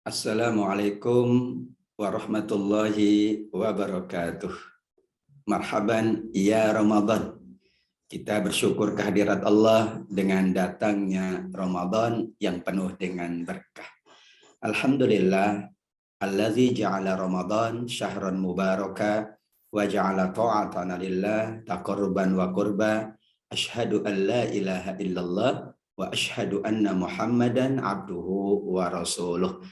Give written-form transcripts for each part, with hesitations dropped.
Assalamualaikum warahmatullahi wabarakatuh. Marhaban ya Ramadan. Kita bersyukur kehadirat Allah dengan datangnya Ramadan yang penuh dengan berkah. Alhamdulillah, allazi ja'ala Ramadan syahran mubaraka wa ja'ala ta'atana lillah taqarruban wa qurba. Asyhadu an la ilaha illallah wa asyhadu anna Muhammadan abduhu wa rasuluh.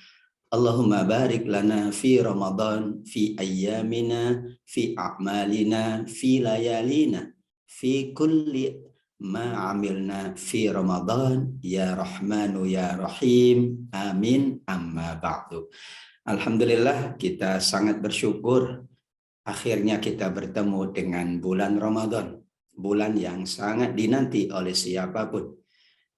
Allahumma barik lana fi Ramadan, fi ayyamina, fi a'malina, fi layalina, fi kulli ma amilna fi Ramadan, ya Rahmanu ya Rahim, amin, amma ba'du. Alhamdulillah, kita sangat bersyukur akhirnya kita bertemu dengan bulan Ramadan, bulan yang sangat dinanti oleh siapapun.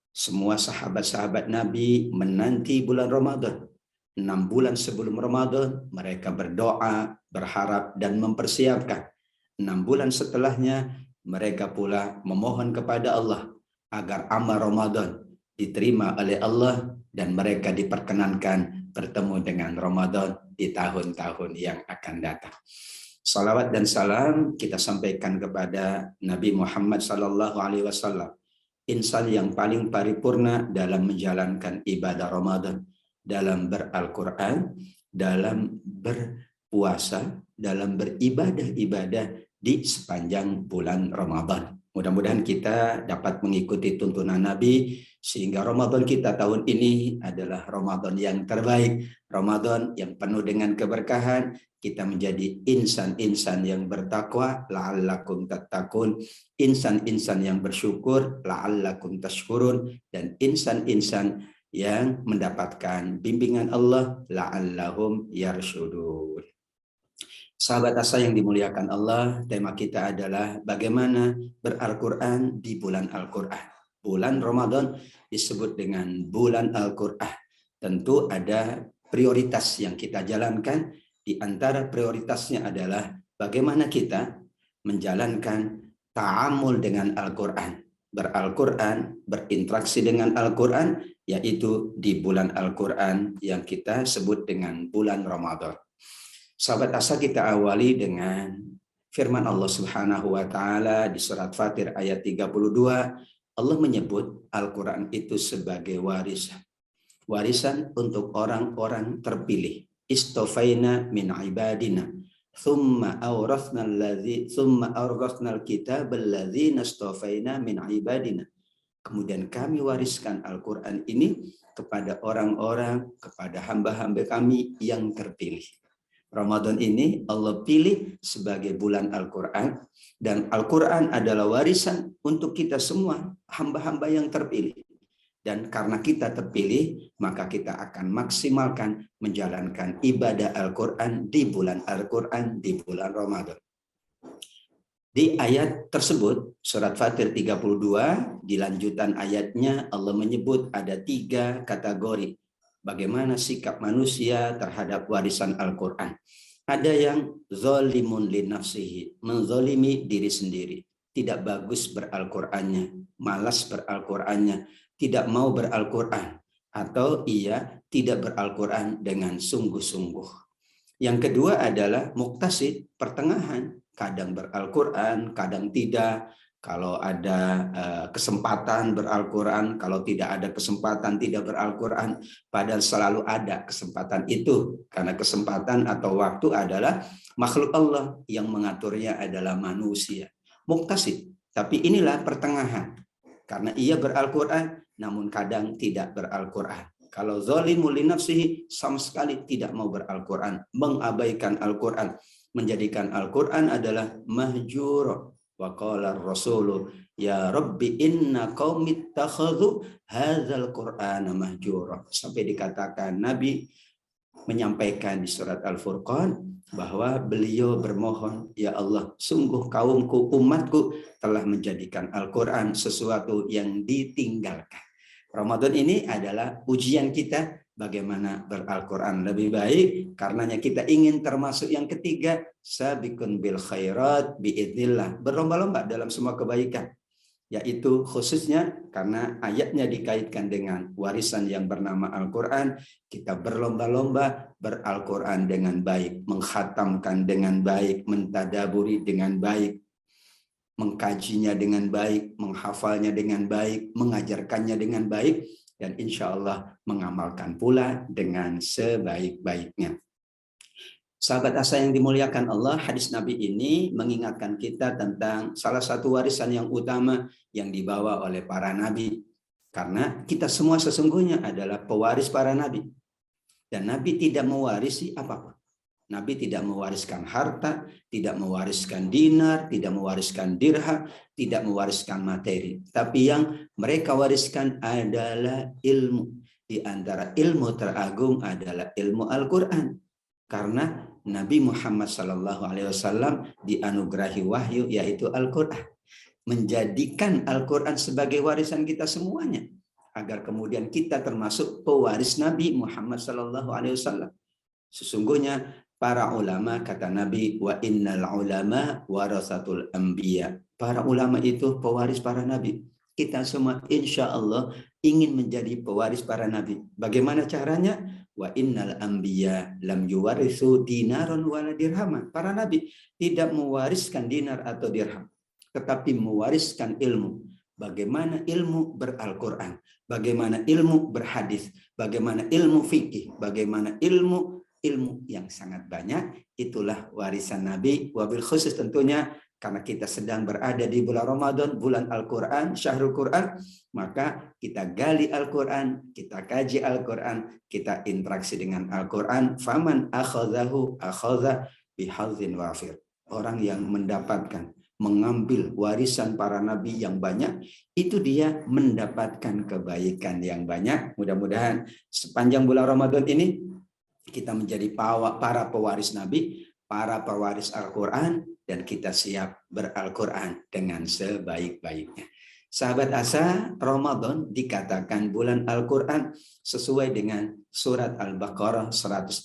Semua sahabat-sahabat Nabi menanti bulan Ramadan. 6 bulan sebelum Ramadan mereka berdoa, berharap dan mempersiapkan. 6 bulan setelahnya mereka pula memohon kepada Allah agar amal Ramadan diterima oleh Allah dan mereka diperkenankan bertemu dengan Ramadan di tahun-tahun yang akan datang. Salawat dan salam kita sampaikan kepada Nabi Muhammad SAW, insan yang paling paripurna dalam menjalankan ibadah Ramadan, dalam beral-Quran, dalam berpuasa, dalam beribadah-ibadah di sepanjang bulan Ramadan. Mudah-mudahan kita dapat mengikuti tuntunan Nabi sehingga Ramadan kita tahun ini adalah Ramadan yang terbaik, Ramadan yang penuh dengan keberkahan. Kita menjadi insan-insan yang bertakwa, la'allakum tattaqun, insan-insan yang bersyukur, la'allakum tashkurun, dan insan-insan yang mendapatkan bimbingan Allah, la'allahum yarsyudun. Sahabat asa yang dimuliakan Allah, tema kita adalah bagaimana beral-Quran di bulan Al-Quran. Bulan Ramadan disebut dengan bulan Al-Quran. Tentu ada prioritas yang kita jalankan. Di antara prioritasnya adalah bagaimana kita menjalankan ta'amul dengan Al-Quran, beral-Quran, berinteraksi dengan Al-Quran, yaitu di bulan Al-Quran yang kita sebut dengan bulan Ramadan. Sahabat asa, kita awali dengan firman Allah Subhanahu wa taala di surat Fatir ayat 32. Allah menyebut Al-Quran itu sebagai warisan. Warisan untuk orang-orang terpilih. Istofaina min ibadina. Thumma awrathnal kitab alladzina istofaina min ibadina. Kemudian kami wariskan Al-Quran ini kepada orang-orang, kepada hamba-hamba kami yang terpilih. Ramadan ini Allah pilih sebagai bulan Al-Quran, dan Al-Quran adalah warisan untuk kita semua, hamba-hamba yang terpilih. Dan karena kita terpilih, maka kita akan maksimalkan menjalankan ibadah Al-Quran di bulan Al-Quran, di bulan Ramadan. Di ayat tersebut, surat Fatir 32, di lanjutan ayatnya Allah menyebut ada 3 kategori bagaimana sikap manusia terhadap warisan Al-Quran. Ada yang zalimun li nafsihi, menzalimi diri sendiri, tidak bagus beral-Qurannya, malas beral-Qurannya, tidak mau beral-Quran, atau ia tidak beral-Quran dengan sungguh-sungguh. Yang kedua adalah muktasid, pertengahan, kadang beral-Quran, kadang tidak. Kalau ada kesempatan beral-Quran, kalau tidak ada kesempatan tidak beral-Quran, padahal selalu ada kesempatan itu. Karena kesempatan atau waktu adalah makhluk Allah, yang mengaturnya adalah manusia. Muktasid, tapi inilah pertengahan. Karena ia beral-Quran, namun kadang tidak beral-Quran. Kalau zalimul li nafsihi, sama sekali tidak mau beral-Quran, mengabaikan Al-Quran, menjadikan Al-Quran adalah mahjur. Wa qala ar-rasulu ya rabbi inna qaumi ittakhadhu hadzal qur'ana mahjura. Sampai dikatakan Nabi menyampaikan di surat Al-Furqan bahwa beliau bermohon, ya Allah, sungguh kaumku, umatku telah menjadikan Al-Quran sesuatu yang ditinggalkan. Ramadan ini adalah ujian kita bagaimana beral-Quran lebih baik. Karenanya kita ingin termasuk yang ketiga, sabiqun bil khairat biidznillah, berlomba-lomba dalam semua kebaikan. yaitu khususnya karena ayatnya dikaitkan dengan warisan yang bernama Al-Quran, kita berlomba-lomba ber-Al-Quran dengan baik, mengkhatamkan dengan baik, mentadaburi dengan baik, mengkajinya dengan baik, menghafalnya dengan baik, mengajarkannya dengan baik, dan insya Allah mengamalkan pula dengan sebaik-baiknya. Sahabat asa yang dimuliakan Allah, hadis Nabi ini mengingatkan kita tentang salah satu warisan yang utama yang dibawa oleh para nabi. Karena kita semua sesungguhnya adalah pewaris para nabi. Dan Nabi tidak mewarisi apapun. Nabi tidak mewariskan harta, tidak mewariskan dinar, tidak mewariskan dirham, tidak mewariskan materi. Tapi yang mereka wariskan adalah ilmu. Di antara ilmu teragung adalah ilmu Al-Quran. Karena Nabi Muhammad SAW dianugerahi wahyu yaitu Al-Quran. Menjadikan Al-Quran sebagai warisan kita semuanya. Agar kemudian kita termasuk pewaris Nabi Muhammad SAW. Sesungguhnya para ulama, kata Nabi, wa innal ulama warasatul anbiya. Para ulama itu pewaris para nabi. Kita semua insya Allah ingin menjadi pewaris para nabi. Bagaimana caranya? Wa innal anbiya lam yuwarisu dinaron wala dirhaman. Para nabi tidak mewariskan dinar atau dirham, tetapi mewariskan ilmu. Bagaimana ilmu ber-Al-Quran, bagaimana ilmu berhadis, bagaimana ilmu fikih, bagaimana ilmu yang sangat banyak. Itulah warisan Nabi. Wabil khusus tentunya karena kita sedang berada di bulan Ramadan, bulan Al-Quran, Syahrul Quran, maka kita gali Al-Quran, kita kaji Al-Quran, kita interaksi dengan Al-Quran. Faman akhadhahu akhadha bihadzin wafir. Orang yang mendapatkan, mengambil warisan para nabi yang banyak, itu dia mendapatkan kebaikan yang banyak. Mudah-mudahan sepanjang bulan Ramadan ini kita menjadi para pewaris Nabi, para pewaris Al-Quran, dan kita siap ber-Al-Quran dengan sebaik-baiknya. Sahabat asa, Ramadan dikatakan bulan Al-Quran sesuai dengan surat Al-Baqarah 185.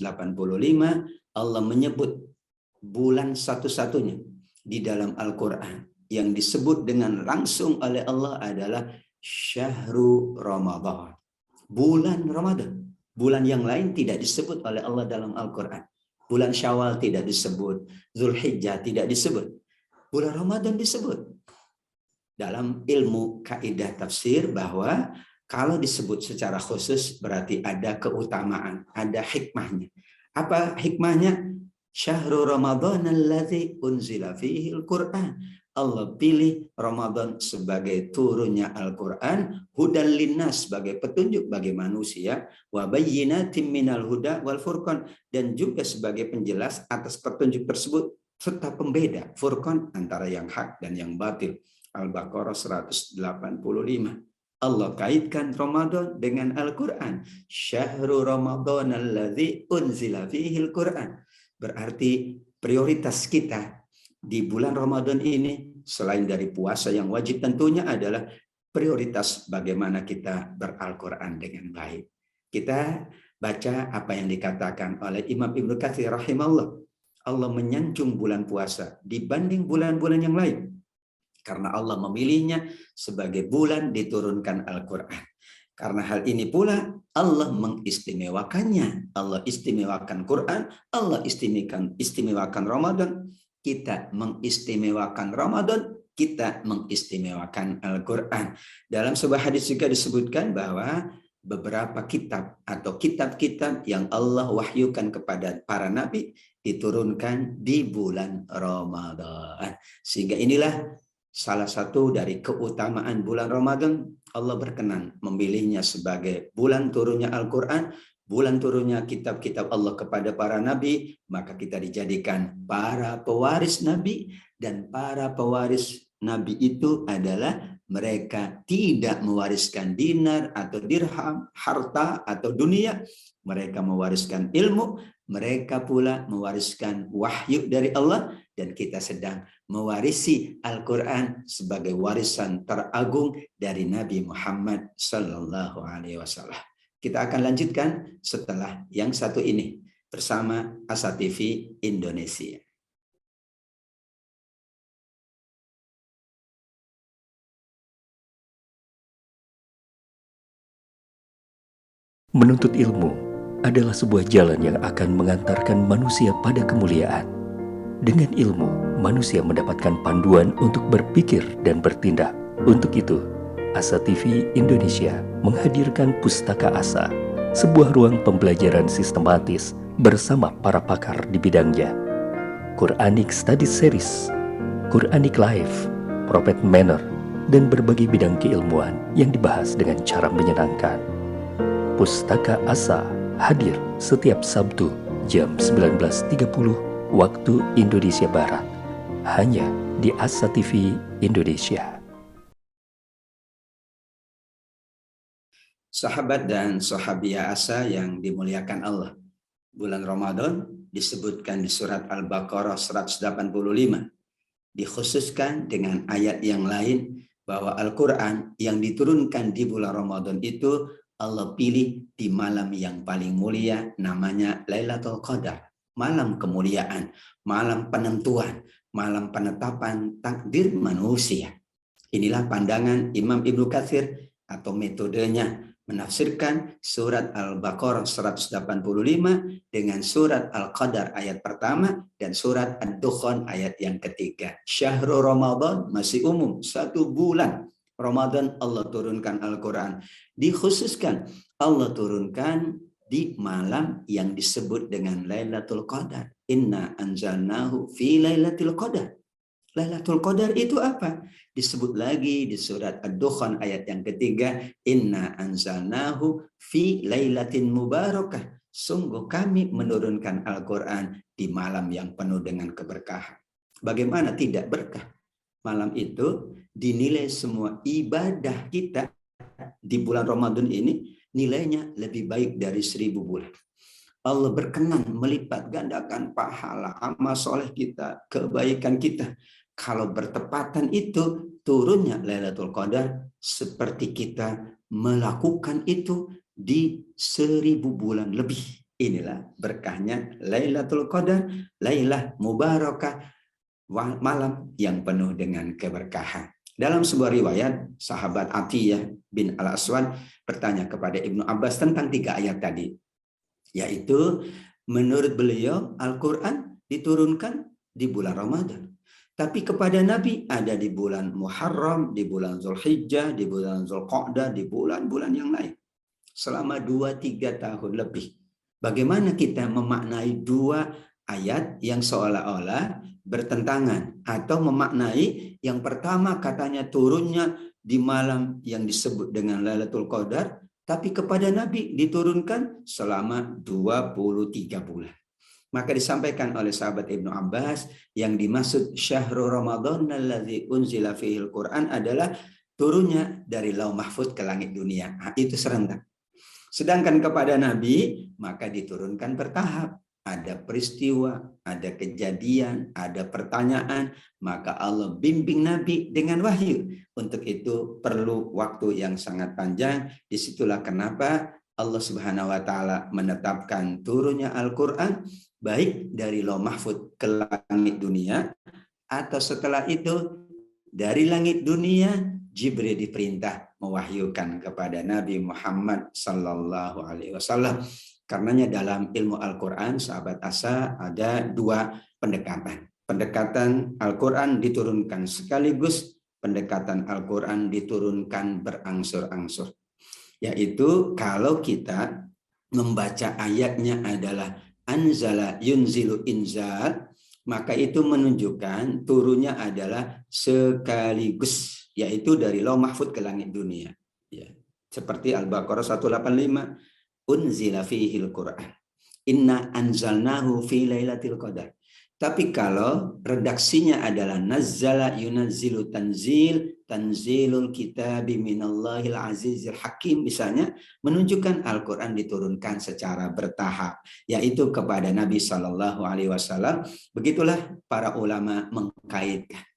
Allah menyebut bulan satu-satunya di dalam Al-Quran yang disebut dengan langsung oleh Allah adalah Syahrul Ramadan. Bulan Ramadan. Bulan yang lain tidak disebut oleh Allah dalam Al-Quran. Bulan Syawal tidak disebut. Zulhijjah tidak disebut. Bulan Ramadan disebut. Dalam ilmu kaidah tafsir bahwa kalau disebut secara khusus berarti ada keutamaan, ada hikmahnya. Apa hikmahnya? Syahrul Ramadan alladzi unzila fihi al-Quran. Allah pilih Ramadan sebagai turunnya Al-Quran, hudan linnas sebagai petunjuk bagi manusia, wa bayyinatin minal huda wal furqan, dan juga sebagai penjelas atas petunjuk tersebut serta pembeda furqan antara yang hak dan yang batil. Al-Baqarah 185. Allah kaitkan Ramadan dengan Al-Quran. Syahrul Ramadan alladzi unzila fihi al-Quran. Berarti prioritas kita di bulan Ramadan ini, selain dari puasa yang wajib tentunya, adalah prioritas bagaimana kita ber-Al-Quran dengan baik. Kita baca apa yang dikatakan oleh Imam Ibnu Katsir rahimahullah. Allah menyanjung bulan puasa dibanding bulan-bulan yang lain. Karena Allah memilihnya sebagai bulan diturunkan Al-Quran. Karena hal ini pula Allah mengistimewakannya. Allah istimewakan Quran, Allah istimewakan Ramadan. Kita mengistimewakan Ramadan, kita mengistimewakan Al-Quran. Dalam sebuah hadis juga disebutkan bahwa beberapa kitab atau kitab-kitab yang Allah wahyukan kepada para nabi diturunkan di bulan Ramadan. Sehingga inilah salah satu dari keutamaan bulan Ramadan. Allah berkenan memilihnya sebagai bulan turunnya Al-Quran, bulan turunnya kitab-kitab Allah kepada para nabi, maka kita dijadikan para pewaris nabi. Dan para pewaris nabi itu adalah mereka tidak mewariskan dinar atau dirham, harta atau dunia. Mereka mewariskan ilmu, mereka pula mewariskan wahyu dari Allah, dan kita sedang mewarisi Al-Quran sebagai warisan teragung dari Nabi Muhammad Sallallahu Alaihi Wasallam. Kita akan lanjutkan setelah yang satu ini bersama Asa TV Indonesia. Menuntut ilmu adalah sebuah jalan yang akan mengantarkan manusia pada kemuliaan. Dengan ilmu, manusia mendapatkan panduan untuk berpikir dan bertindak. Untuk itu, Asa TV Indonesia menghadirkan Pustaka Asa, sebuah ruang pembelajaran sistematis bersama para pakar di bidangnya. Quranic Study Series, Quranic Life, Prophet Manner, dan berbagai bidang keilmuan yang dibahas dengan cara menyenangkan. Pustaka Asa hadir setiap Sabtu jam 19.30 waktu Indonesia Barat, hanya di Asa TV Indonesia. Sahabat dan sahabiah Asa yang dimuliakan Allah, bulan Ramadan disebutkan di surat Al-Baqarah 185, dikhususkan dengan ayat yang lain bahwa Al-Quran yang diturunkan di bulan Ramadan itu Allah pilih di malam yang paling mulia, namanya Lailatul Qadar, malam kemuliaan, malam penentuan, malam penetapan takdir manusia. Inilah pandangan Imam Ibnu Katsir atau metodenya menafsirkan surat Al-Baqarah 185 dengan surat Al-Qadar ayat pertama dan surat Ad-Dukhan ayat yang ketiga. Syahrul Ramadan masih umum, 1 bulan Ramadan Allah turunkan Al-Quran. Dikhususkan Allah turunkan di malam yang disebut dengan Lailatul Qadar. Inna anzalnahu fi Lailatul Qadar. Lailatul Qadar itu apa? Disebut lagi di surat Ad-Dukhan ayat yang ketiga, Inna anzalnahu fi lailatin mubarakah. Sungguh kami menurunkan Al-Quran di malam yang penuh dengan keberkahan. Bagaimana tidak berkah? Malam itu dinilai semua ibadah kita di bulan Ramadan ini nilainya lebih baik dari 1000 bulan. Allah berkenan melipat gandakan pahala amal soleh kita, kebaikan kita. Kalau bertepatan itu turunnya Lailatul Qadar seperti kita melakukan itu di 1000 bulan lebih. Inilah berkahnya Lailatul Qadar, Lailah Mubarakah, malam yang penuh dengan keberkahan. Dalam sebuah riwayat, sahabat Atiyah bin Al-Aswad bertanya kepada Ibnu Abbas tentang 3 ayat tadi. Yaitu menurut beliau Al-Quran diturunkan di bulan Ramadan. Tapi kepada Nabi ada di bulan Muharram, di bulan Zulhijjah, di bulan Zulqa'dah, di bulan-bulan yang lain. Selama 2-3 tahun lebih. Bagaimana kita memaknai 2 ayat yang seolah-olah bertentangan. Atau memaknai yang pertama katanya turunnya di malam yang disebut dengan Lailatul Qadar. Tapi kepada Nabi diturunkan selama 23 bulan. Maka disampaikan oleh sahabat Ibnu Abbas yang dimaksud syahrul Ramadan alladzi unzila fihil Quran adalah turunnya dari Lauh Mahfuz ke langit dunia. Nah, itu serentak. Sedangkan kepada Nabi maka diturunkan bertahap. Ada peristiwa, ada kejadian, ada pertanyaan, maka Allah bimbing Nabi dengan wahyu. Untuk itu perlu waktu yang sangat panjang. Disitulah kenapa Allah Subhanahu wa Ta'ala menetapkan turunnya Al-Quran baik dari Lauh Mahfuz ke langit dunia, atau setelah itu dari langit dunia Jibril diperintah mewahyukan kepada Nabi Muhammad sallallahu alaihi wasallam. Karenanya dalam ilmu Al-Quran, sahabat Asa, ada 2 pendekatan. Pendekatan Al-Quran diturunkan sekaligus, pendekatan Al-Quran diturunkan berangsur-angsur. Yaitu kalau kita membaca ayatnya adalah anzala yunzilu inzal, maka itu menunjukkan turunnya adalah sekaligus, yaitu dari Lauh Mahfuz ke langit dunia. Ya. Seperti Al-Baqarah 185, unzila fihil Qur'an. Inna anzalnahu fi lailatul qadar. Tapi kalau redaksinya adalah nazzala yunazzilu tanzil, tanzilul kitabi minallahil azizil hakim, misalnya menunjukkan Al-Quran diturunkan secara bertahap, yaitu kepada Nabi SAW. Begitulah para ulama mengkaitkan.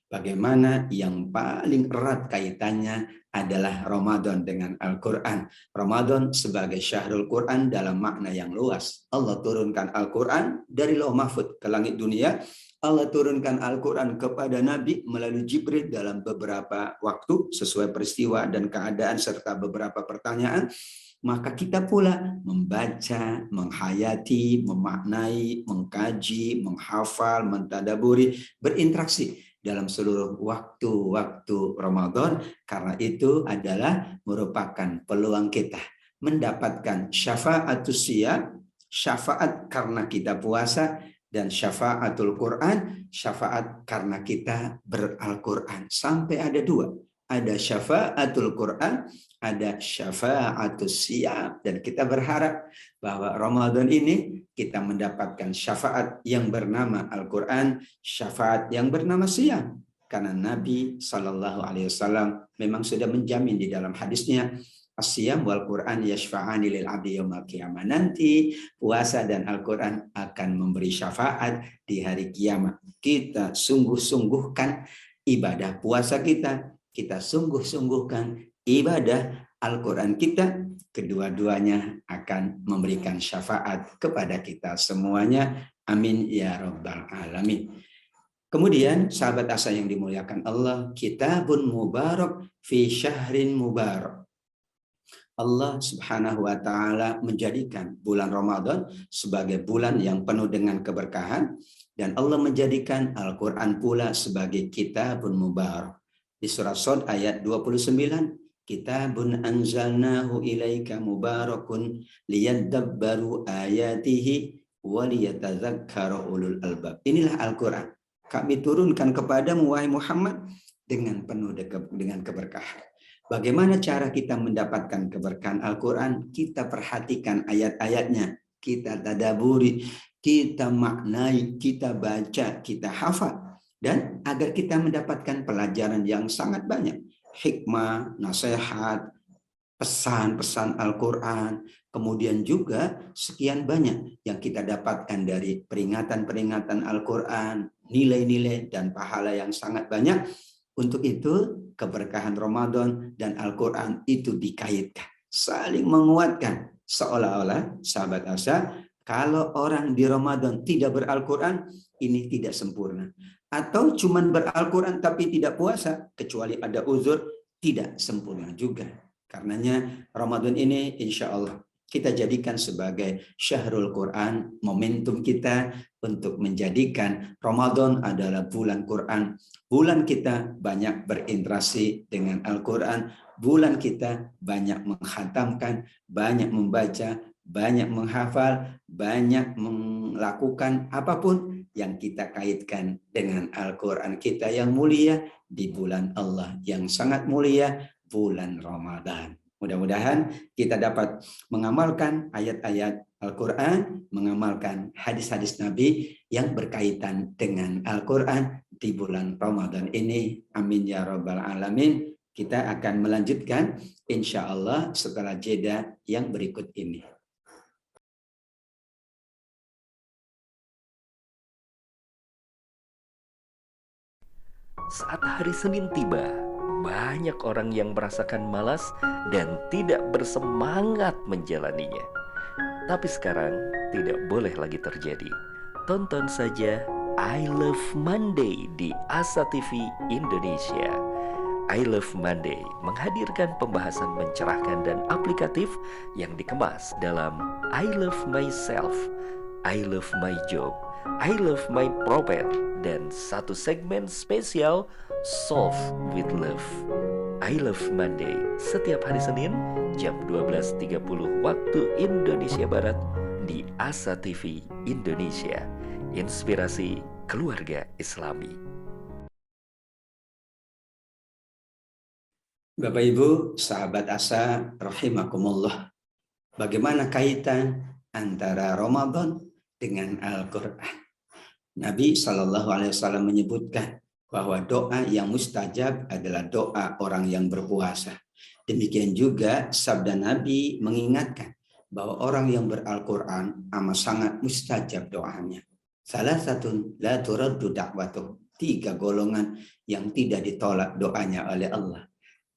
Bagaimana yang paling erat kaitannya adalah Ramadan dengan Al-Quran. Ramadan sebagai syahrul Quran dalam makna yang luas. Allah turunkan Al-Quran dari Lauh Mahfuz ke langit dunia. Allah turunkan Al-Quran kepada Nabi melalui Jibril dalam beberapa waktu sesuai peristiwa dan keadaan serta beberapa pertanyaan. maka kita pula membaca, menghayati, memaknai, mengkaji, menghafal, mentadaburi, berinteraksi dalam seluruh waktu-waktu Ramadan, karena itu adalah merupakan peluang kita mendapatkan syafa'atus siyam, syafaat karena kita puasa, dan syafa'atul Quran, syafaat karena kita beral-Quran. Sampai ada dua. Ada syafa'atul Quran, ada syafa'atus siyam. Dan kita berharap bahwa Ramadan ini kita mendapatkan syafaat yang bernama Al-Quran, syafaat yang bernama siyam. Karena Nabi SAW memang sudah menjamin di dalam hadisnya, As-siyam wal Quran yashfa'ani lil abdi yaumil qiyamah. Nanti puasa dan Al-Quran akan memberi syafaat di hari kiamat. Kita sungguh-sungguhkan ibadah puasa kita, kita sungguh-sungguhkan ibadah Al-Quran kita, kedua-duanya akan memberikan syafaat kepada kita semuanya. Amin ya rabbal alamin. Kemudian sahabat asa yang dimuliakan Allah, kitabun mubarak fi syahrin mubarak. Allah Subhanahu wa taala menjadikan bulan Ramadan sebagai bulan yang penuh dengan keberkahan, dan Allah menjadikan Al-Qur'an pula sebagai kitabun mubarak. Di surah Shad ayat 29, kitabun anzalnahu ilaika mubarakun liyadabbaru ayatihi wa liyatadzakkara ulul albab. Inilah Al-Qur'an. Kami turunkan kepadamu wahai Muhammad dengan penuh dengan keberkahan. Bagaimana cara kita mendapatkan keberkahan Al-Quran? Kita perhatikan ayat-ayatnya, kita tadaburi, kita maknai, kita baca, kita hafal. Dan agar kita mendapatkan pelajaran yang sangat banyak. Hikmah, nasihat, pesan-pesan Al-Quran. Kemudian juga sekian banyak yang kita dapatkan dari peringatan-peringatan Al-Quran, nilai-nilai dan pahala yang sangat banyak. Untuk itu keberkahan Ramadan dan Al-Quran itu dikaitkan, saling menguatkan. Seolah-olah sahabat asa, kalau orang di Ramadan tidak beral-Quran, ini tidak sempurna. Atau cuman beral-Quran tapi tidak puasa, kecuali ada uzur, tidak sempurna juga. Karenanya Ramadan ini insya Allah kita jadikan sebagai Syahrul Quran, momentum kita untuk menjadikan Ramadan adalah bulan Quran. Bulan kita banyak berinteraksi dengan Al-Quran, bulan kita banyak menghatamkan, banyak membaca, banyak menghafal, banyak melakukan apapun yang kita kaitkan dengan Al-Quran kita yang mulia di bulan Allah yang sangat mulia, bulan Ramadan. Mudah-mudahan kita dapat mengamalkan ayat-ayat Al-Quran, mengamalkan hadis-hadis Nabi yang berkaitan dengan Al-Quran di bulan Ramadan ini. Amin ya rabbal alamin. Kita akan melanjutkan insya Allah setelah jeda yang berikut ini. Saat hari Senin tiba, banyak orang yang merasakan malas dan tidak bersemangat menjalaninya. Tapi sekarang tidak boleh lagi terjadi. Tonton saja I Love Monday di Asa TV Indonesia. I Love Monday menghadirkan pembahasan mencerahkan dan aplikatif yang dikemas dalam I Love Myself, I Love My Job, I Love My Prophet, dan satu segmen spesial Solve with Love. I Love Monday setiap hari Senin jam 12.30 waktu Indonesia Barat di Asa TV Indonesia. Inspirasi keluarga Islami. Bapak Ibu, sahabat Asa rahimakumullah. Bagaimana kaitan antara Ramadan dengan Al-Quran? Nabi SAW menyebutkan bahwa doa yang mustajab adalah doa orang yang berpuasa. Demikian juga sabda Nabi mengingatkan bahwa orang yang beral-Quran amat sangat mustajab doanya. Salah satu la turaddu da'watuh, 3 golongan yang tidak ditolak doanya oleh Allah.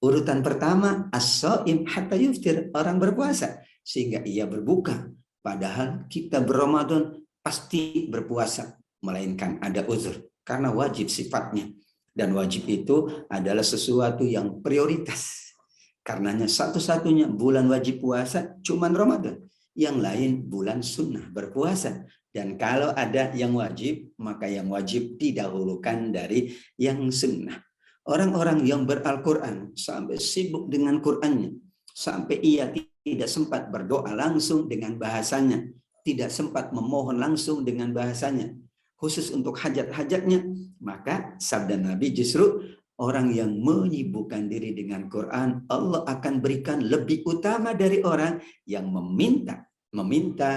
Urutan pertama, as-shaim hatta yuftir, orang berpuasa sehingga ia berbuka. Padahal kita berRamadan pasti berpuasa, melainkan ada uzur karena wajib sifatnya. Dan wajib itu adalah sesuatu yang prioritas. Karenanya satu-satunya bulan wajib puasa cuma Ramadan. Yang lain bulan sunnah berpuasa. Dan kalau ada yang wajib, maka yang wajib didahulukan dari yang sunnah. Orang-orang yang beral-Quran sampai sibuk dengan Qurannya, sampai ia tidak sempat berdoa langsung dengan bahasanya, tidak sempat memohon langsung dengan bahasanya, khusus untuk hajat-hajatnya, maka sabda Nabi justru orang yang menyibukkan diri dengan Quran, Allah akan berikan lebih utama dari orang yang meminta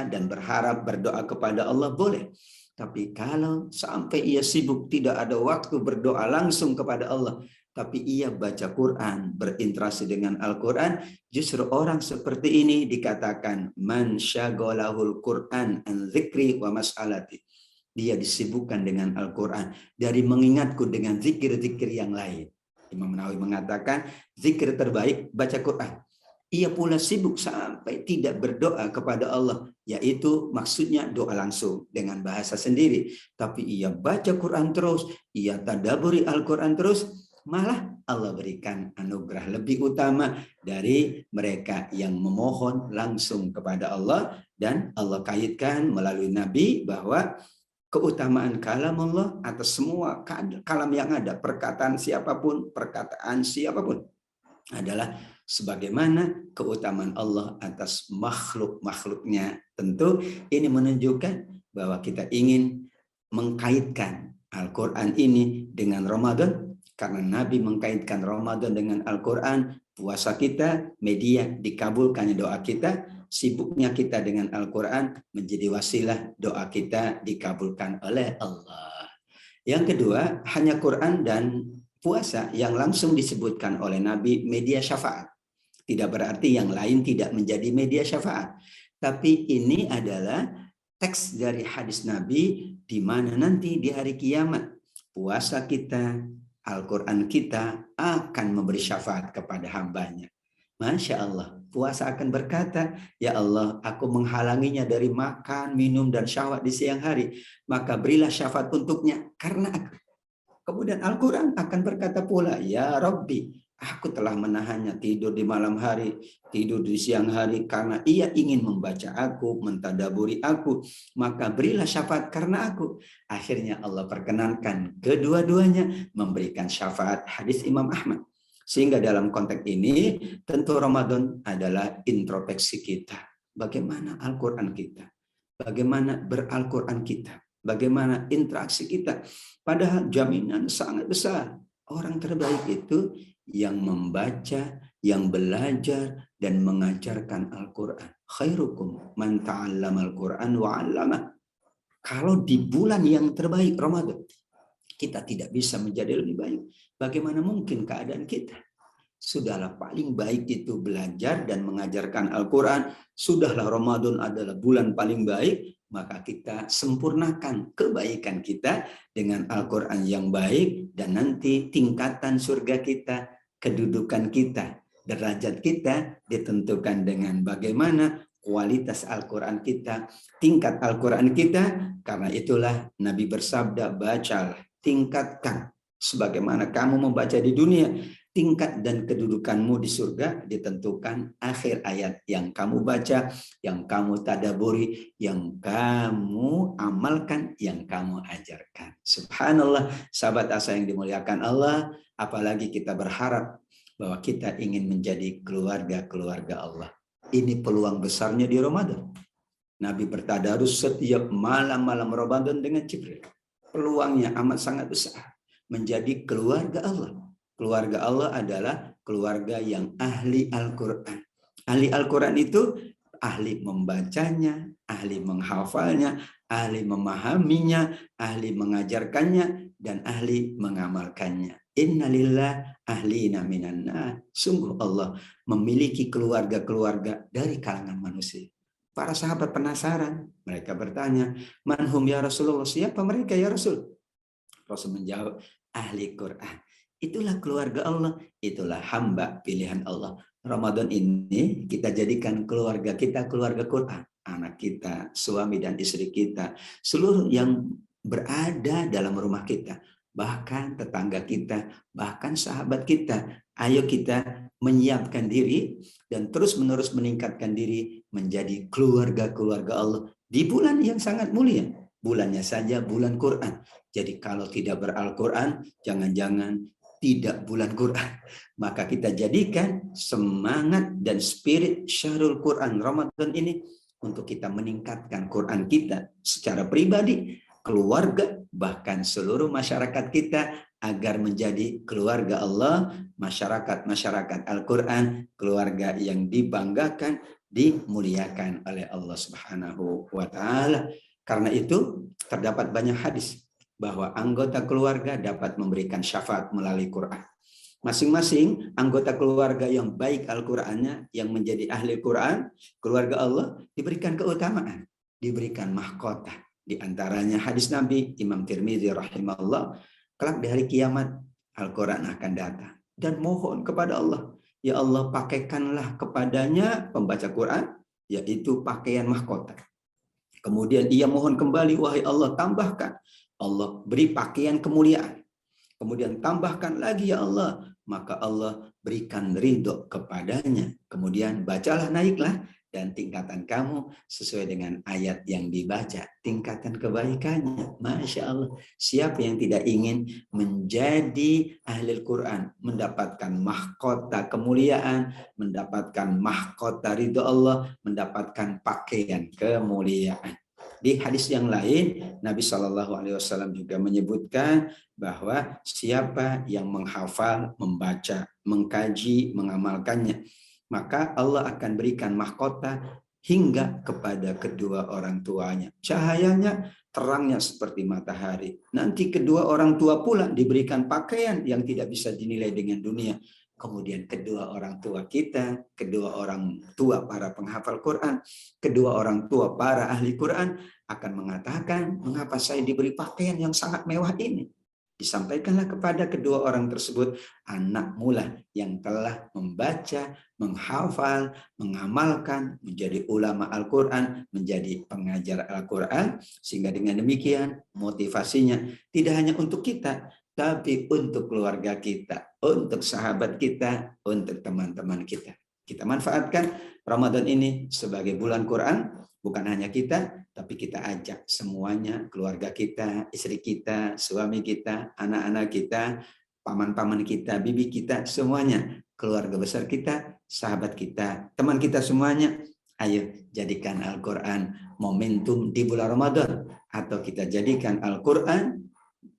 dan berharap berdoa kepada Allah boleh. Tapi kalau sampai ia sibuk tidak ada waktu berdoa langsung kepada Allah, tapi ia baca Quran, berinteraksi dengan Al-Quran, justru orang seperti ini dikatakan man syagolahul Quran an dzikri wa mas'alati. Dia disibukkan dengan Al-Quran dari mengingatku dengan zikir-zikir yang lain. Imam Nawawi mengatakan zikir terbaik baca Quran. Ia pula sibuk sampai tidak berdoa kepada Allah, yaitu maksudnya doa langsung dengan bahasa sendiri. Tapi ia baca Quran terus, ia tadaburi Al-Quran terus, malah Allah berikan anugerah lebih utama dari mereka yang memohon langsung kepada Allah. Dan Allah kaitkan melalui Nabi bahwa keutamaan kalam Allah atas semua kalam yang ada, perkataan siapapun adalah sebagaimana keutamaan Allah atas makhluk-makhluknya. Tentu ini menunjukkan bahwa kita ingin mengkaitkan Al-Quran ini dengan Ramadan, karena Nabi mengkaitkan Ramadan dengan Al-Quran. Puasa kita media dikabulkannya doa kita, sibuknya kita dengan Al-Quran menjadi wasilah doa kita dikabulkan oleh Allah. Yang kedua, hanya Quran dan puasa yang langsung disebutkan oleh Nabi media syafaat. Tidak berarti yang lain tidak menjadi media syafaat. Tapi ini adalah teks dari hadis Nabi di mana nanti di hari kiamat puasa kita, Al-Quran kita akan memberi syafaat kepada hambanya. Masya Allah, puasa akan berkata, ya Allah, aku menghalanginya dari makan, minum, dan syahwat di siang hari. Maka berilah syafaat untuknya karena aku. Kemudian Al-Quran akan berkata pula, ya Rabbi, aku telah menahannya tidur di malam hari, tidur di siang hari, karena ia ingin membaca aku, mentadaburi aku, maka berilah syafaat karena aku. Akhirnya Allah perkenankan kedua-duanya memberikan syafaat, hadis Imam Ahmad. Sehingga dalam konteks ini, tentu Ramadan adalah introspeksi kita. Bagaimana Al-Quran kita? Bagaimana beral-Quran kita? Bagaimana interaksi kita? Padahal jaminan sangat besar. Orang terbaik itu yang membaca, yang belajar, dan mengajarkan Al-Quran. Khairukum man ta'allama Al-Quran wa 'allamah. Kalau di bulan yang terbaik Ramadan, kita tidak bisa menjadi lebih baik. Bagaimana mungkin keadaan kita? Sudahlah paling baik itu belajar dan mengajarkan Al-Quran. Sudahlah Ramadan adalah bulan paling baik. Maka kita sempurnakan kebaikan kita dengan Al-Quran yang baik. Dan nanti tingkatan surga kita, kedudukan kita, derajat kita ditentukan dengan bagaimana kualitas Al-Quran kita, tingkat Al-Quran kita. Karena itulah Nabi bersabda, bacalah, tingkatkan. Sebagaimana kamu membaca di dunia, tingkat dan kedudukanmu di surga ditentukan akhir ayat yang kamu baca, yang kamu tadaburi, yang kamu amalkan, yang kamu ajarkan. Subhanallah, sahabat asa yang dimuliakan Allah, apalagi kita berharap bahwa kita ingin menjadi keluarga-keluarga Allah. Ini peluang besarnya di Ramadan. Nabi bertadarus setiap malam-malam Ramadan dengan Jibril. Peluangnya amat sangat besar menjadi keluarga Allah. Keluarga Allah adalah keluarga yang ahli Al-Quran. Ahli Al-Quran itu ahli membacanya, ahli menghafalnya, ahli memahaminya, ahli mengajarkannya, dan ahli mengamalkannya. Innalillah ahlina minanna. Sungguh Allah memiliki keluarga-keluarga dari kalangan manusia. Para sahabat penasaran. Mereka bertanya, manhum ya Rasulullah, siapa mereka ya Rasul? Rasul menjawab, ahli Quran. Itulah keluarga Allah, itulah hamba pilihan Allah. Ramadan ini kita jadikan keluarga kita keluarga Quran. Anak kita, suami dan istri kita, seluruh yang berada dalam rumah kita. bahkan tetangga kita, bahkan sahabat kita. Ayo kita menyiapkan diri dan terus-menerus meningkatkan diri menjadi keluarga-keluarga Allah di bulan yang sangat mulia. Bulannya saja bulan Quran. Jadi kalau tidak beral-Quran, jangan-jangan tidak bulan Quran. Maka kita jadikan semangat dan spirit Syahrul Quran Ramadan ini untuk kita meningkatkan Quran kita secara pribadi, keluarga, bahkan seluruh masyarakat kita agar menjadi keluarga Allah, masyarakat Al-Quran, keluarga yang dibanggakan, dimuliakan oleh Allah Subhanahu wa Ta'ala. Karena itu terdapat banyak hadis bahwa anggota keluarga dapat memberikan syafaat melalui Quran. Masing-masing anggota keluarga yang baik Al-Qurannya, yang menjadi ahli Quran, keluarga Allah, diberikan keutamaan, diberikan mahkota. Di antaranya hadis Nabi Imam Tirmidzi rahimahullah, kelak di hari kiamat Al-Quran akan datang dan mohon kepada Allah, ya Allah pakaikanlah kepadanya pembaca Quran, yaitu pakaian mahkota. Kemudian ia mohon kembali, wahai Allah tambahkan, Allah beri pakaian kemuliaan. Kemudian tambahkan lagi, ya Allah, maka Allah berikan ridho kepadanya. Kemudian bacalah, naiklah, dan tingkatan kamu sesuai dengan ayat yang dibaca, tingkatan kebaikannya. Masya Allah, siapa yang tidak ingin menjadi ahli Quran, mendapatkan mahkota kemuliaan, mendapatkan mahkota ridho Allah, mendapatkan pakaian kemuliaan. Di hadis yang lain, Nabi SAW juga menyebutkan bahwa siapa yang menghafal, membaca, mengkaji, mengamalkannya, maka Allah akan berikan mahkota hingga kepada kedua orang tuanya. Cahayanya, terangnya seperti matahari. Nanti kedua orang tua pula diberikan pakaian yang tidak bisa dinilai dengan dunia. Kemudian kedua orang tua kita, kedua orang tua para penghafal Quran, kedua orang tua para ahli Quran akan mengatakan, mengapa saya diberi pakaian yang sangat mewah ini? Disampaikanlah kepada kedua orang tersebut, anakmu lah yang telah membaca, menghafal, mengamalkan, menjadi ulama Al-Quran, menjadi pengajar Al-Quran, sehingga dengan demikian motivasinya tidak hanya untuk kita, tapi untuk keluarga kita, untuk sahabat kita, untuk teman-teman kita. Kita manfaatkan Ramadan ini sebagai bulan Quran, bukan hanya kita, tapi kita ajak semuanya, keluarga kita, istri kita, suami kita, anak-anak kita, paman-paman kita, bibi kita, semuanya, keluarga besar kita, sahabat kita, teman kita semuanya, ayo jadikan Al-Quran momentum di bulan Ramadan, atau kita jadikan Al-Quran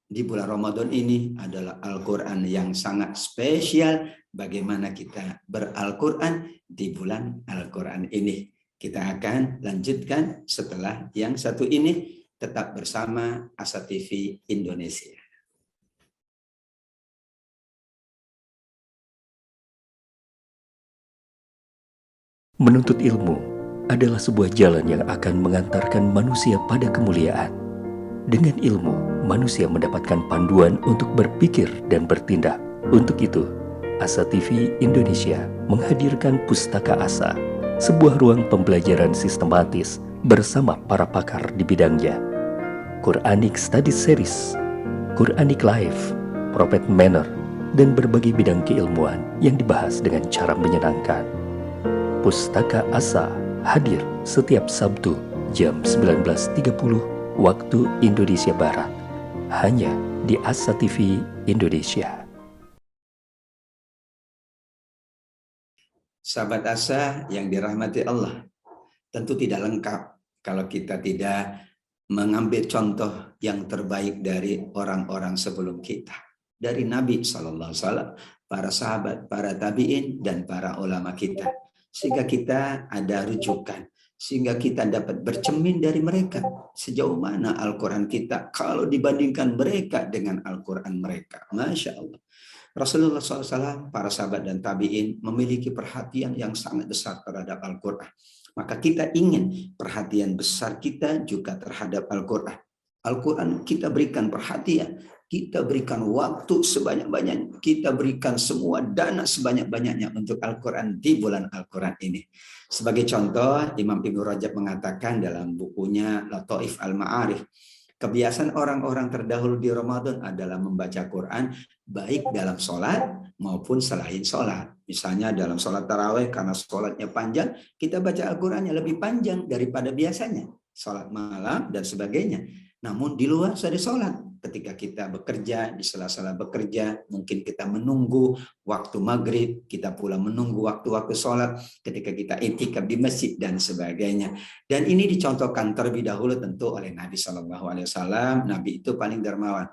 di bulan Ramadan ini adalah Al-Quran yang sangat spesial. Bagaimana kita beral-Quran di bulan Al-Quran ini. Kita akan lanjutkan setelah yang satu ini. Tetap bersama Asa TV Indonesia. Menuntut ilmu adalah sebuah jalan yang akan mengantarkan manusia pada kemuliaan. Dengan ilmu, manusia mendapatkan panduan untuk berpikir dan bertindak. Untuk itu, Asa TV Indonesia menghadirkan Pustaka Asa, sebuah ruang pembelajaran sistematis bersama para pakar di bidangnya. Quranic Study Series, Quranic Life, Prophet Manner, dan berbagai bidang keilmuan yang dibahas dengan cara menyenangkan. Pustaka Asa hadir setiap Sabtu jam 19.30 waktu Indonesia Barat, hanya di Asa TV Indonesia. Sahabat Asa yang dirahmati Allah, tentu tidak lengkap kalau kita tidak mengambil contoh yang terbaik dari orang-orang sebelum kita. Dari Nabi SAW, para sahabat, para tabi'in, dan para ulama kita. Sehingga kita ada rujukan. Sehingga kita dapat bercermin dari mereka. Sejauh mana Al-Quran kita kalau dibandingkan mereka dengan Al-Quran mereka. Masya Allah. Rasulullah SAW, para sahabat dan tabi'in memiliki perhatian yang sangat besar terhadap Al-Quran. Maka kita ingin perhatian besar kita juga terhadap Al-Quran. Al-Quran kita berikan perhatian, kita berikan waktu sebanyak-banyaknya, kita berikan semua dana sebanyak-banyaknya untuk Al-Quran di bulan Al-Quran ini. Sebagai contoh, Imam Ibnu Rajab mengatakan dalam bukunya Lataif Al-Ma'arif, Kebiasaan orang-orang terdahulu di Ramadan adalah membaca Quran baik dalam sholat maupun selain sholat. Misalnya dalam sholat tarawih karena sholatnya panjang, kita baca Al-Qurannya lebih panjang daripada biasanya. Sholat malam dan sebagainya. Namun di luar dari sholat, ketika kita bekerja, di sela-sela bekerja, mungkin kita menunggu waktu maghrib, kita pula menunggu waktu-waktu sholat, ketika kita i'tikaf di masjid dan sebagainya. Dan ini dicontohkan terlebih dahulu tentu oleh Nabi SAW. Nabi itu paling dermawan.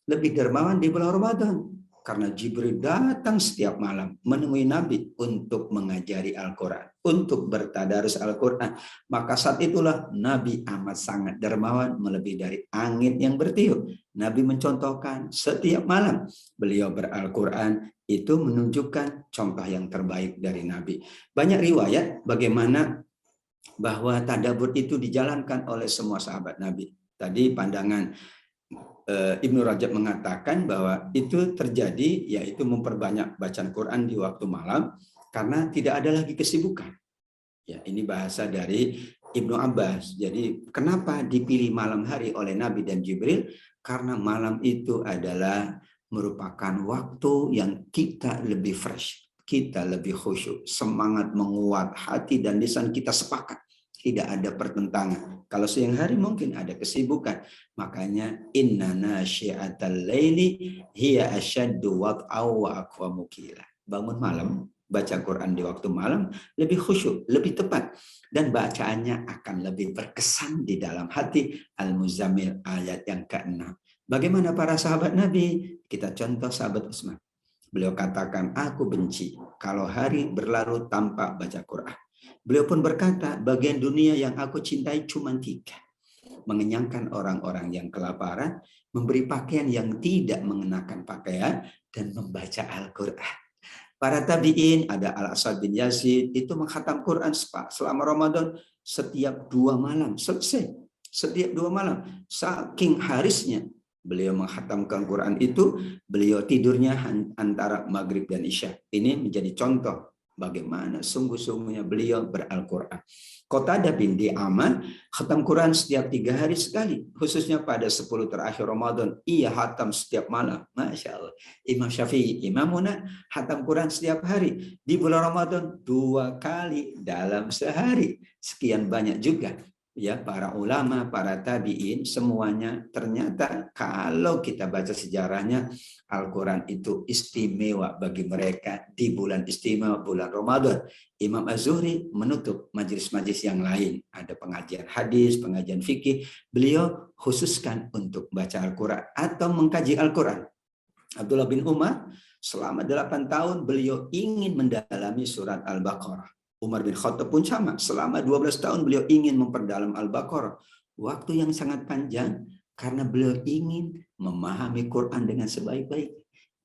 Lebih dermawan di bulan Ramadan. Karena Jibril datang setiap malam menemui Nabi untuk mengajari Al-Quran, untuk bertadarus Al-Quran. Maka saat itulah Nabi amat sangat dermawan melebihi dari angin yang bertiup. Nabi mencontohkan setiap malam beliau ber-Al-Quran, itu menunjukkan contoh yang terbaik dari Nabi. Banyak riwayat bagaimana bahwa tadabbur itu dijalankan oleh semua sahabat Nabi. Tadi pandangan Ibnu Rajab mengatakan bahwa itu terjadi yaitu memperbanyak bacaan Quran di waktu malam karena tidak ada lagi kesibukan. Ya, ini bahasa dari Ibnu Abbas. Jadi kenapa dipilih malam hari oleh Nabi dan Jibril? Karena malam itu adalah merupakan waktu yang kita lebih fresh, kita lebih khusyuk, semangat menguat, hati dan lisan kita sepakat. Tidak ada pertentangan. Kalau siang hari mungkin ada kesibukan. Makanya inna nasyi'atal laili hiya asyaddu wat'aw wa aqwamu qila. Bangun malam, baca Quran di waktu malam lebih khusyuk, lebih tepat, dan bacaannya akan lebih berkesan di dalam hati. Al-Muzammil ayat yang ke-6. Bagaimana para sahabat Nabi? Kita contoh sahabat Utsman. Beliau katakan, aku benci kalau hari berlalu tanpa baca Quran. Beliau pun berkata, bagian dunia yang aku cintai cuma 3. Mengenyangkan orang-orang yang kelaparan, memberi pakaian yang tidak mengenakan pakaian, dan membaca Al-Quran. Para tabi'in, ada Al-Asad bin Yazid, itu menghatam Quran selama Ramadan setiap 2 malam. Selesai. Setiap 2 malam. Saking harisnya beliau menghatamkan Quran itu, beliau tidurnya antara maghrib dan isya. Ini menjadi contoh bagaimana sungguh-sungguhnya beliau ber-Al-Quran. Qatadah bin Di'aman khatam Quran setiap 3 hari sekali, khususnya pada 10 terakhir Ramadan. Ia khatam setiap malam. Masya Allah. Imam Syafi'i, imamuna, khatam Quran setiap hari. Di bulan Ramadan 2 kali dalam sehari. Sekian banyak juga. Ya, para ulama, para tabi'in, semuanya ternyata kalau kita baca sejarahnya, Al-Quran itu istimewa bagi mereka di bulan istimewa bulan Ramadan. Imam Az-Zuhri menutup majelis-majelis yang lain. Ada pengajian hadis, pengajian fikih. Beliau khususkan untuk baca Al-Quran atau mengkaji Al-Quran. Abdullah bin Umar selama 8 tahun beliau ingin mendalami surat Al-Baqarah. Umar bin Khattab pun sama, selama 12 tahun beliau ingin memperdalam Al-Baqarah. Waktu yang sangat panjang karena beliau ingin memahami Quran dengan sebaik-baik.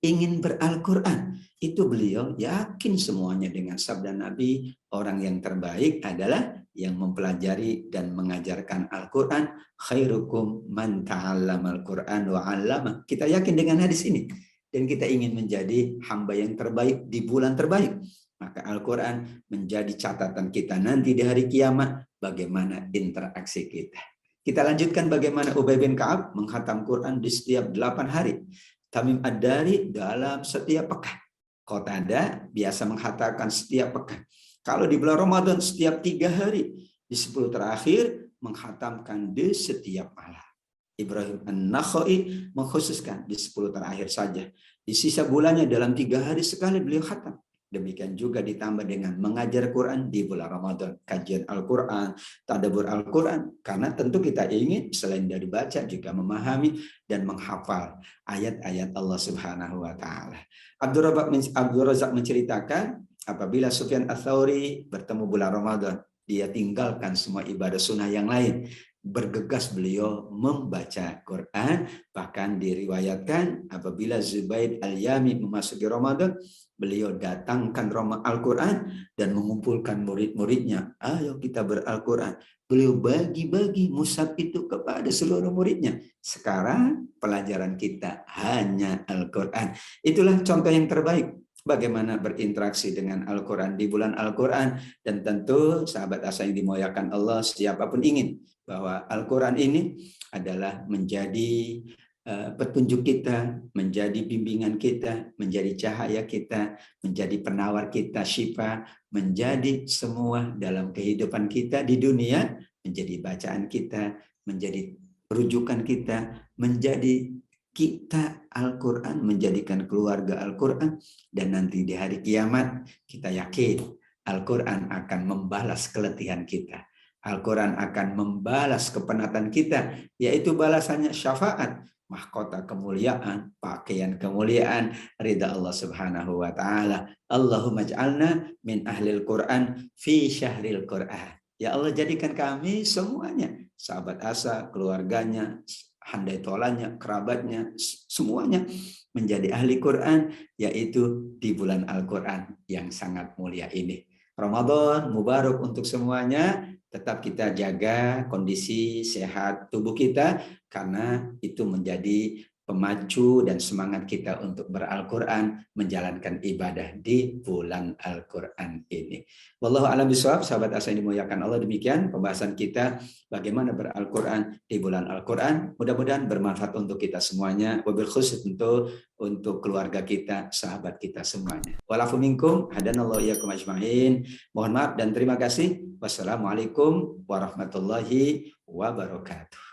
Ingin ber-Al-Quran. Itu beliau yakin semuanya dengan sabda Nabi, orang yang terbaik adalah yang mempelajari dan mengajarkan Al-Quran. Khairukum man ta'allamal Quran wa 'allama. Kita yakin dengan hadis ini. Dan kita ingin menjadi hamba yang terbaik di bulan terbaik. Maka Al-Quran menjadi catatan kita nanti di hari kiamat bagaimana interaksi kita. Kita lanjutkan bagaimana Ubay bin Ka'ab menghatam Quran di setiap 8 hari. Tamim Ad-Dari dalam setiap pekan. Qatadah biasa menghatamkan setiap pekan. Kalau di bulan Ramadan setiap 3 hari. Di 10 terakhir menghatamkan di setiap malam. Ibrahim An-Nakhai mengkhususkan di 10 terakhir saja. Di sisa bulannya dalam 3 hari sekali beliau khatam. Demikian juga ditambah dengan mengajar Quran di bulan Ramadan, kajian Al-Quran, tadabbur Al-Quran, karena tentu kita ingin selain dari baca juga memahami dan menghafal ayat-ayat Allah Subhanahu wa taala. Abdul Razak menceritakan apabila Sufyan Ats-Tsauri bertemu bulan Ramadan, dia tinggalkan semua ibadah sunnah yang lain. Bergegas beliau membaca Quran, bahkan diriwayatkan apabila Zubair Al-Yami memasuki Ramadan, beliau datangkan Al-Quran dan mengumpulkan murid-muridnya. Ayo kita ber-Al-Quran. Beliau bagi-bagi mushaf itu kepada seluruh muridnya. Sekarang pelajaran kita hanya Al-Quran. Itulah contoh yang terbaik. bagaimana berinteraksi dengan Al-Quran di bulan Al-Quran. Dan tentu sahabat asa yang dimuliakan Allah, siapapun ingin bahwa Al-Quran ini adalah menjadi petunjuk kita, menjadi bimbingan kita, menjadi cahaya kita, menjadi penawar kita, syifa, menjadi semua dalam kehidupan kita di dunia, menjadi bacaan kita, menjadi rujukan kita, menjadi kita Al-Quran, menjadikan keluarga Al-Quran, dan nanti di hari kiamat kita yakin Al-Quran akan membalas keletihan kita. Al-Quran akan membalas kepenatan kita, yaitu balasannya syafaat, mahkota kemuliaan, pakaian kemuliaan, ridha Allah Subhanahu wa taala. Allahumma ij'alna min ahlil Quran fi syahril Quran. Ya Allah, jadikan kami semuanya, sahabat asa, keluarganya, handai tolanya, kerabatnya, semuanya menjadi ahli Quran, yaitu di bulan Al-Quran yang sangat mulia ini. Ramadan mubarak untuk semuanya. Tetap kita jaga kondisi sehat tubuh kita, karena itu menjadi pemacu dan semangat kita untuk ber-Al-Quran, menjalankan ibadah di bulan Al-Quran ini. Wallahu a'lam bishawab, sahabat asa yang dimuliakan Allah, demikian pembahasan kita bagaimana ber-Al-Quran di bulan Al-Quran. Mudah-mudahan bermanfaat untuk kita semuanya, wabil khusus untuk keluarga kita, sahabat kita semuanya. Walafu minkum, hadanallahu iyyakum ajma'in. Mohon maaf dan terima kasih. Wassalamualaikum warahmatullahi wabarakatuh.